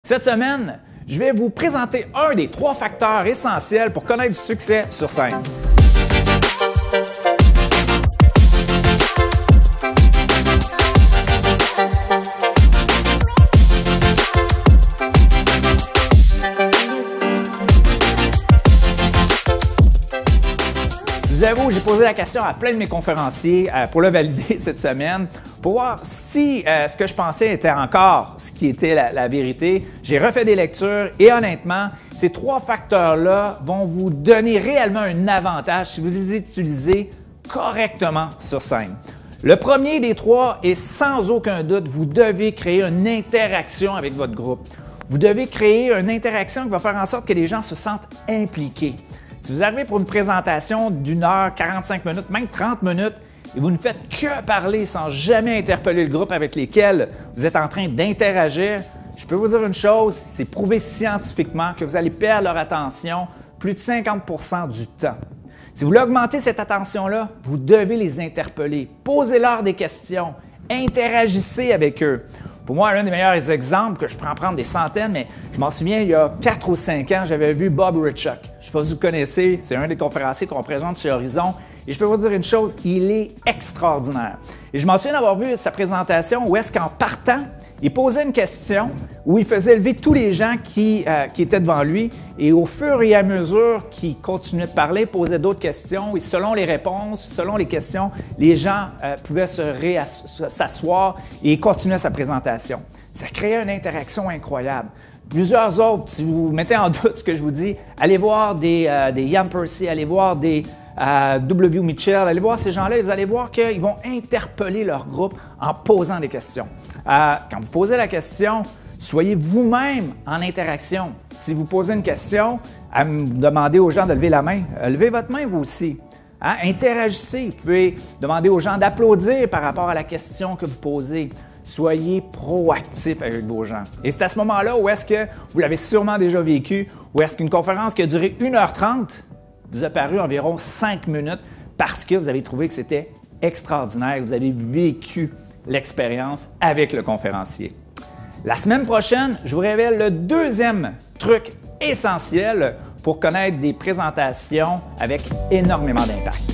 Cette semaine, je vais vous présenter un des 3 facteurs essentiels pour connaître du succès sur scène. Je vous avoue, j'ai posé la question à plein de mes conférenciers pour le valider cette semaine, pour voir si ce que je pensais était encore ce qui était la vérité. J'ai refait des lectures et honnêtement, ces 3 facteurs-là vont vous donner réellement un avantage si vous les utilisez correctement sur scène. Le premier des 3 est sans aucun doute, vous devez créer une interaction avec votre groupe. Vous devez créer une interaction qui va faire en sorte que les gens se sentent impliqués. Si vous arrivez pour une présentation d'1 heure, 45 minutes, même 30 minutes, et vous ne faites que parler sans jamais interpeller le groupe avec lequel vous êtes en train d'interagir, je peux vous dire une chose, c'est prouvé scientifiquement que vous allez perdre leur attention plus de 50% du temps. Si vous voulez augmenter cette attention-là, vous devez les interpeller, posez-leur des questions, interagissez avec eux. Pour moi, un des meilleurs exemples, que je peux en prendre des centaines, mais je m'en souviens, il y a 4 ou 5 ans, j'avais vu Bob Richuk. Je ne sais pas si vous connaissez, c'est un des conférenciers qu'on présente chez Horizon. Et je peux vous dire une chose, il est extraordinaire. Et je m'en souviens d'avoir vu sa présentation où est-ce qu'en partant, il posait une question où il faisait lever tous les gens qui étaient devant lui et au fur et à mesure qu'il continuait de parler, il posait d'autres questions et selon les réponses, selon les questions, les gens pouvaient s'asseoir et continuer sa présentation. Ça créait une interaction incroyable. Plusieurs autres, si vous mettez en doute ce que je vous dis, allez voir des Ian Percy, allez voir des W. Mitchell, allez voir ces gens-là, vous allez voir qu'ils vont interpeller leur groupe en posant des questions. Quand vous posez la question, soyez vous-même en interaction. Si vous posez une question, demandez aux gens de lever la main. Levez votre main vous aussi. Interagissez. Vous pouvez demander aux gens d'applaudir par rapport à la question que vous posez. Soyez proactif avec vos gens. Et c'est à ce moment-là où est-ce que vous l'avez sûrement déjà vécu, où est-ce qu'une conférence qui a duré 1h30 vous a paru environ 5 minutes parce que vous avez trouvé que c'était extraordinaire, vous avez vécu l'expérience avec le conférencier. La semaine prochaine, je vous révèle le 2e truc essentiel pour connaître des présentations avec énormément d'impact.